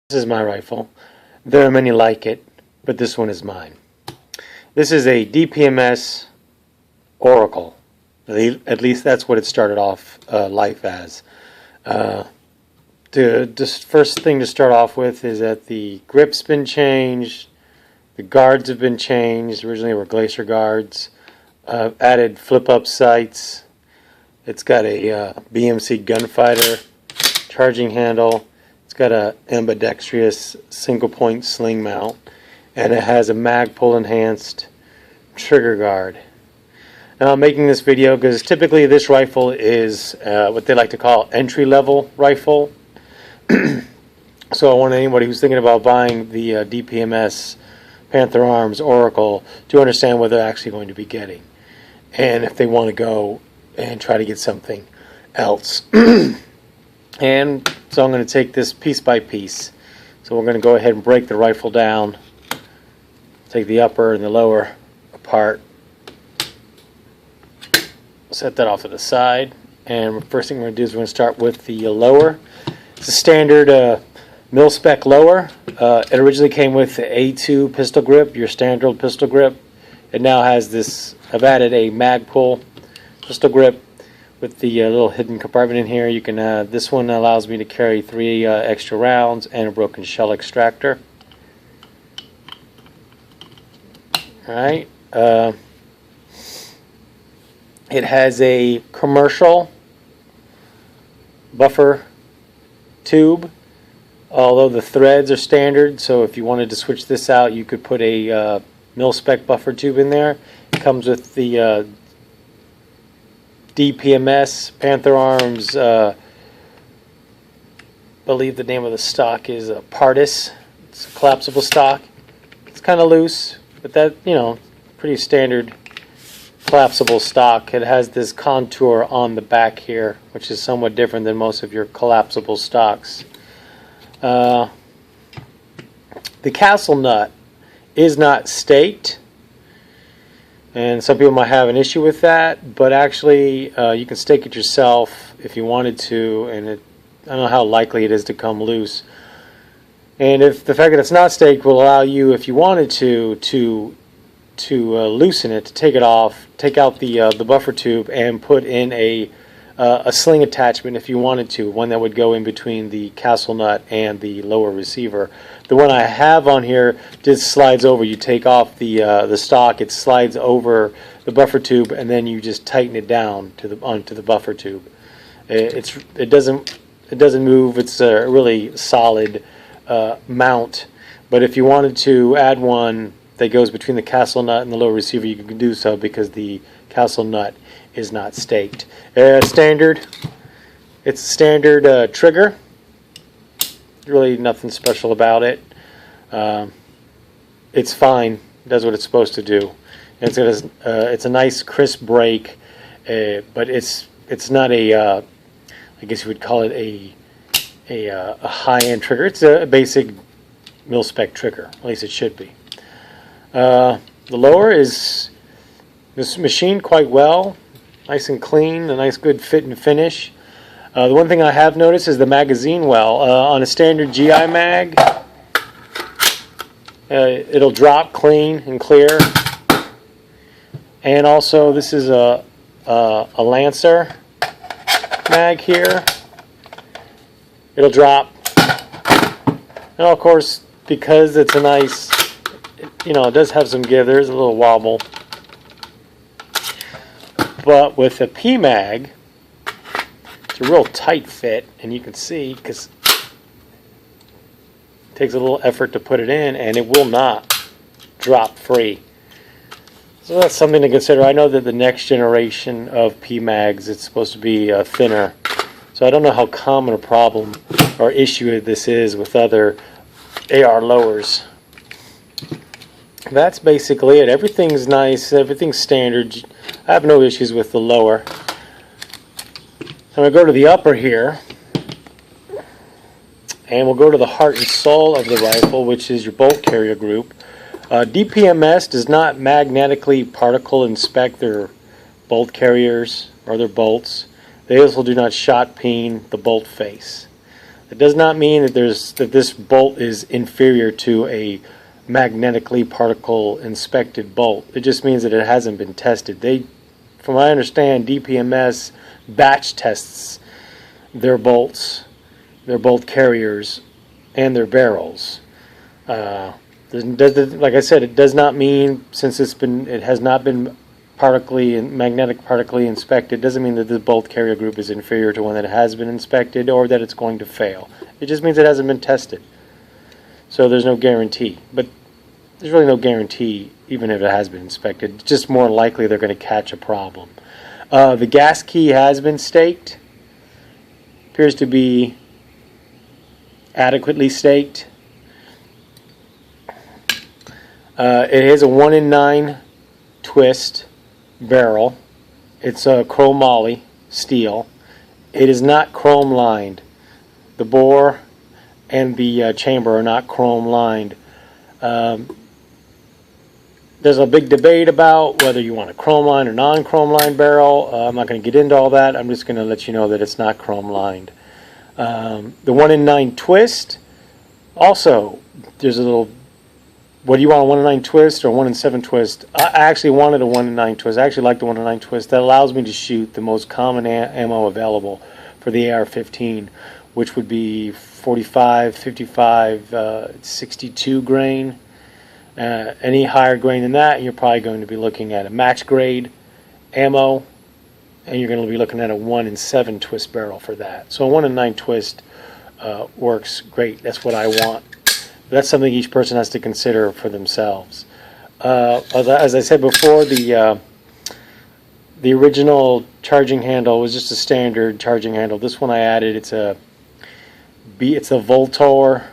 This is my rifle. There are many like it, but this one is mine. This is a DPMS Oracle. At least that's what it started off life as. The first thing to start off with is that the grip's been changed, the guards have been changed. Originally they were glacier guards. Added flip-up sights. It's got a BMC gunfighter charging handle. It's got a ambidextrous single-point sling mount, and it has a mag-pull enhanced trigger guard. Now I'm making this video because typically this rifle is what they like to call entry-level rifle. So I want anybody who's thinking about buying the DPMS Panther Arms Oracle to understand what they're actually going to be getting, and if they want to go and try to get something else. And so I'm going to take this piece by piece. So we're going to go ahead and break the rifle down, take the upper and the lower apart, set that off to the side, and the first thing we're going to do is we're going to start with the lower. It's a standard mil-spec lower. It originally came with the A2 pistol grip, your standard pistol grip. It now has this, I've added a mag pull pistol grip with the little hidden compartment in here. You can this one allows me to carry 3 extra rounds and a broken shell extractor. Alright. It has a commercial buffer tube, although the threads are standard, so if you wanted to switch this out you could put a mil-spec buffer tube in there. It comes with the DPMS Panther Arms, I believe the name of the stock is Pardis. It's a collapsible stock. It's kind of loose, but that, you know, pretty standard collapsible stock. It has this contour on the back here, which is somewhat different than most of your collapsible stocks. The castle nut is not staked, and some people might have an issue with that, but actually you can stake it yourself if you wanted to, and I don't know how likely it is to come loose. And if the fact that it's not staked will allow you, if you wanted to loosen it, to take it off, take out the buffer tube, and put in a sling attachment if you wanted to, one that would go in between the castle nut and the lower receiver. The one I have on here just slides over. You take off the stock, it slides over the buffer tube, and then you just tighten it down to onto the buffer tube. It doesn't move. It's a really solid mount. But if you wanted to add one that goes between the castle nut and the lower receiver, you can do so because the castle nut is not staked. Standard. It's a standard trigger. Really nothing special about it. It's fine. It does what it's supposed to do. And it's a nice crisp break, but it's not a I guess you would call it a high-end trigger. It's a basic mil-spec trigger. At least it should be. The lower is machined quite well, nice and clean, a nice good fit and finish. The one thing I have noticed is the magazine well. On a standard GI mag, it'll drop clean and clear. And also this is a Lancer mag here. It'll drop. And of course, because it's a nice, you know, it does have some give. There's a little wobble. But with a P-mag, it's a real tight fit, and you can see because it takes a little effort to put it in, and it will not drop free. So that's something to consider. I know that the next generation of P-mags, it's supposed to be thinner. So I don't know how common a problem or issue this is with other AR lowers. That's basically it. Everything's nice. Everything's standard. I have no issues with the lower. I'm going to go to the upper here, and we'll go to the heart and soul of the rifle, which is your bolt carrier group. DPMS does not magnetically particle inspect their bolt carriers or their bolts. They also do not shot peen the bolt face. It does not mean that this bolt is inferior to a magnetically particle inspected bolt. It just means that it hasn't been tested. From what I understand, DPMS batch tests their bolts, their bolt carriers, and their barrels. Like I said, it does not mean, since it has not been magnetic partically inspected, doesn't mean that the bolt carrier group is inferior to one that has been inspected or that it's going to fail. It just means it hasn't been tested. So there's no guarantee. But there's really no guarantee even if it has been inspected. It's just more likely they're going to catch a problem. The gas key has been staked. Appears to be adequately staked. It is a 1 in 9 twist barrel. It's a chromoly steel. It is not chrome lined. The bore and the chamber are not chrome lined. There's a big debate about whether you want a chrome lined or non-chrome lined barrel. I'm not going to get into all that. I'm just going to let you know that it's not chrome lined. The 1 in 9 twist, also there's a little, what do you want, a 1 in 9 twist or 1 in 7 twist? I actually wanted a 1 in 9 twist. I actually like the 1 in 9 twist. That allows me to shoot the most common ammo available for the AR-15, which would be 45, 55, 62 grain. Any higher grain than that, you're probably going to be looking at a match grade ammo, and you're going to be looking at a 1 in 7 twist barrel for that. So a 1 in 9 twist works great. That's what I want. That's something each person has to consider for themselves. As I said before, the original charging handle was just a standard charging handle. This one I added. It's a Voltor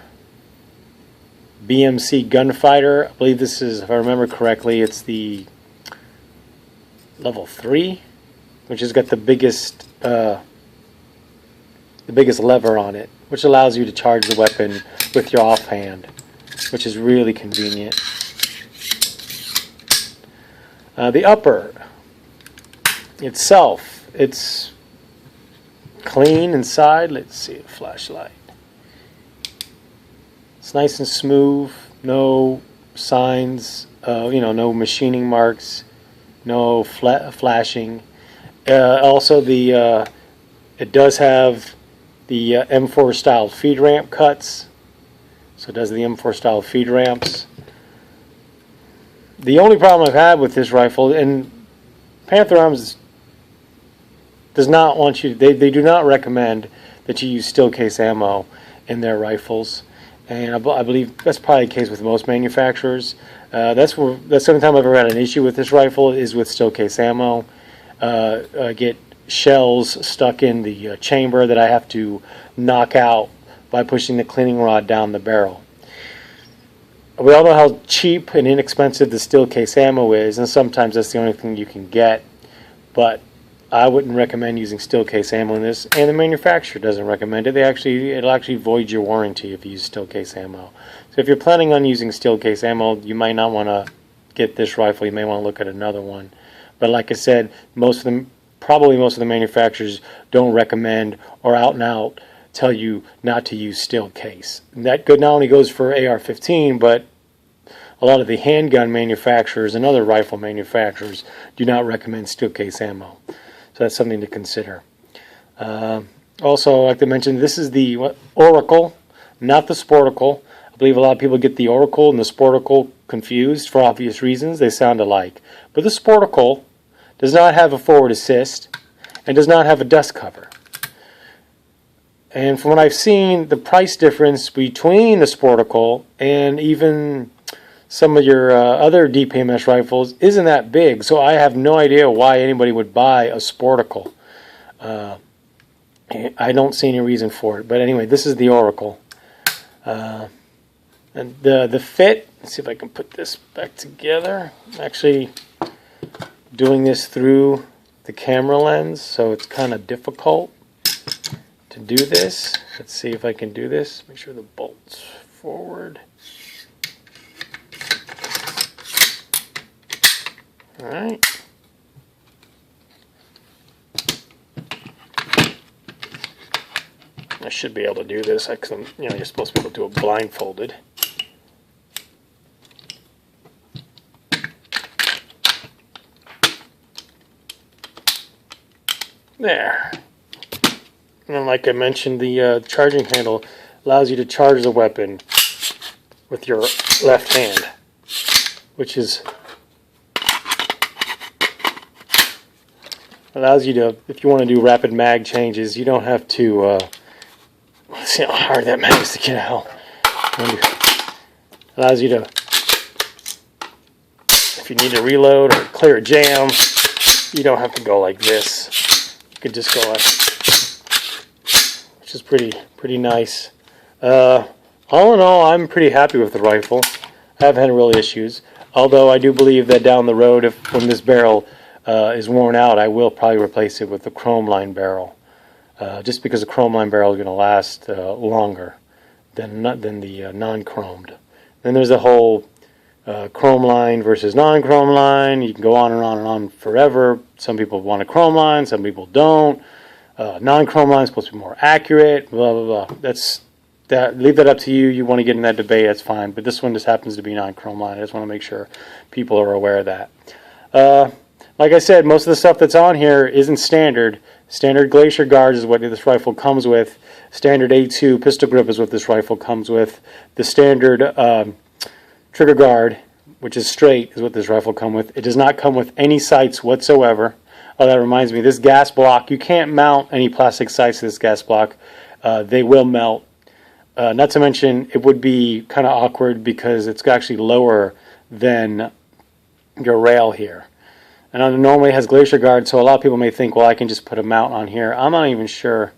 BMC Gunfighter. I believe this is, if I remember correctly, it's the level 3, which has got the biggest lever on it, which allows you to charge the weapon with your offhand, which is really convenient. The upper itself, it's clean inside. Let's see a flashlight. It's nice and smooth, no signs, no machining marks, no flashing. Also, it does have the M4 style feed ramp cuts, so it does the M4 style feed ramps. The only problem I've had with this rifle, and Panther Arms does not want you, they do not recommend that you use steel case ammo in their rifles. And I believe that's probably the case with most manufacturers. That's the only time I've ever had an issue with this rifle is with steel case ammo. I get shells stuck in the chamber that I have to knock out by pushing the cleaning rod down the barrel. We all know how cheap and inexpensive the steel case ammo is, and sometimes that's the only thing you can get. But I wouldn't recommend using steel case ammo in this, and the manufacturer doesn't recommend it. It'll actually void your warranty if you use steel case ammo. So if you're planning on using steel case ammo, you might not want to get this rifle. You may want to look at another one. But like I said, probably most of the manufacturers don't recommend or out and out tell you not to use steel case. And that not only goes for AR-15, but a lot of the handgun manufacturers and other rifle manufacturers do not recommend steel case ammo. So that's something to consider. Also, I'd like to mention, this is the Oracle, not the Sporticle. I believe a lot of people get the Oracle and the Sporticle confused for obvious reasons. They sound alike. But the Sporticle does not have a forward assist and does not have a dust cover. And from what I've seen, the price difference between the Sporticle and even some of your other DPMS rifles isn't that big, so I have no idea why anybody would buy a Sporticle. I don't see any reason for it. But anyway, this is the Oracle. And the fit, let's see if I can put this back together. I'm actually doing this through the camera lens, so it's kind of difficult to do this. Let's see if I can do this. Make sure the bolt's forward. Alright. I should be able to do this because you're supposed to be able to do it blindfolded. There. And like I mentioned, the charging handle allows you to charge the weapon with your left hand, which allows you to, if you want to do rapid mag changes, you don't have to, let's see how hard that mag is to get out. Allows you to, if you need to reload or clear a jam, you don't have to go like this. You could just go like, which is pretty nice. All in all, I'm pretty happy with the rifle. I haven't had real issues. Although I do believe that down the road, when this barrel is worn out, I will probably replace it with the chrome line barrel. Just because the chrome line barrel is going to last longer than the non-chromed. Then there's the whole chrome line versus non-chrome line. You can go on and on and on forever. Some people want a chrome line, some people don't. Non-chrome line is supposed to be more accurate, blah, blah, blah. Leave that up to you. You want to get in that debate, that's fine. But this one just happens to be non-chrome line. I just want to make sure people are aware of that. Like I said, most of the stuff that's on here isn't standard. Standard Glacier guards is what this rifle comes with. Standard A2 pistol grip is what this rifle comes with. The standard trigger guard, which is straight, is what this rifle comes with. It does not come with any sights whatsoever. Oh, that reminds me, this gas block, you can't mount any plastic sights to this gas block. They will melt. Not to mention, it would be kind of awkward because it's actually lower than your rail here. And it normally has Glacier guard, so a lot of people may think, well, I can just put a mount on here. I'm not even sure.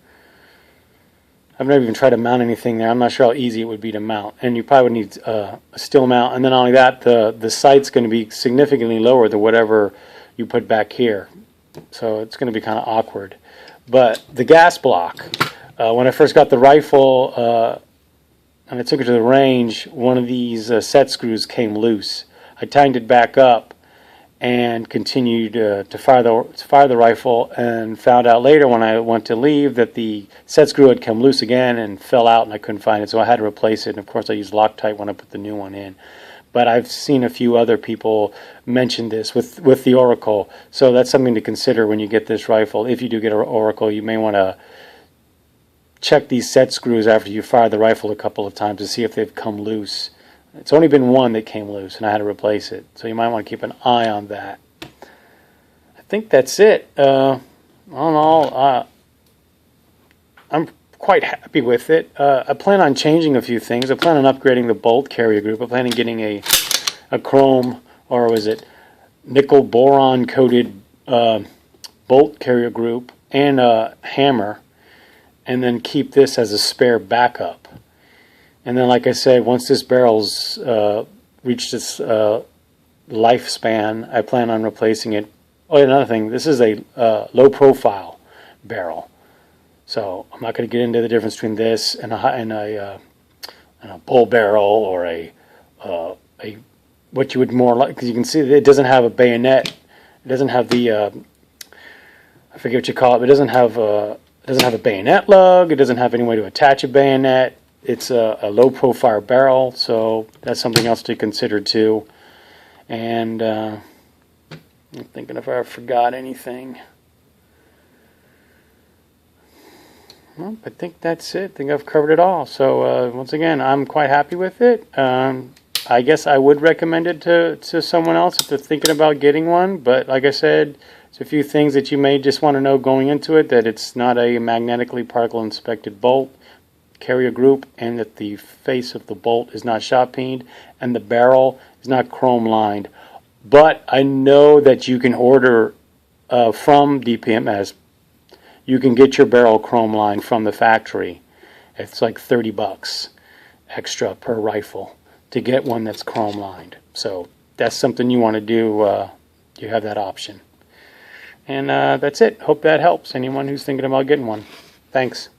I've never even tried to mount anything there. I'm not sure how easy it would be to mount. And you probably would need a steel mount. And then not only that, the sight's going to be significantly lower than whatever you put back here. So it's going to be kind of awkward. But the gas block, when I first got the rifle and I took it to the range, one of these set screws came loose. I tightened it back up and continued to fire the rifle, and found out later when I went to leave that the set screw had come loose again and fell out, and I couldn't find it, so I had to replace it. And of course I used Loctite when I put the new one in. But I've seen a few other people mention this with the Oracle, so that's something to consider when you get this rifle. If you do get an Oracle, you may want to check these set screws after you fire the rifle a couple of times to see if they've come loose. It's only been one that came loose, and I had to replace it. So you might want to keep an eye on that. I think that's it. All in all, I'm quite happy with it. I plan on changing a few things. I plan on upgrading the bolt carrier group. I plan on getting a chrome, or was it nickel boron coated bolt carrier group and a hammer, and then keep this as a spare backup. And then, like I said, once this barrel's reached its lifespan, I plan on replacing it. Oh, another thing, this is a low-profile barrel. So I'm not going to get into the difference between this and a bull barrel, or a what you would more like, because you can see that it doesn't have a bayonet. It doesn't have the I forget what you call it, but it doesn't have a bayonet lug. It doesn't have any way to attach a bayonet. It's a low-profile barrel, so that's something else to consider too. And I'm thinking if I forgot anything. Well, I think that's it. I think I've covered it all. So once again, I'm quite happy with it. I guess I would recommend it to someone else if they're thinking about getting one. But like I said, there's a few things that you may just want to know going into it, that it's not a magnetically particle inspected bolt carrier group, and that the face of the bolt is not shot peened, and the barrel is not chrome lined. But I know that you can order from DPMS. You can get your barrel chrome lined from the factory. It's like $30 extra per rifle to get one that's chrome lined. So that's something you want to do. You have that option. And that's it. Hope that helps anyone who's thinking about getting one. Thanks.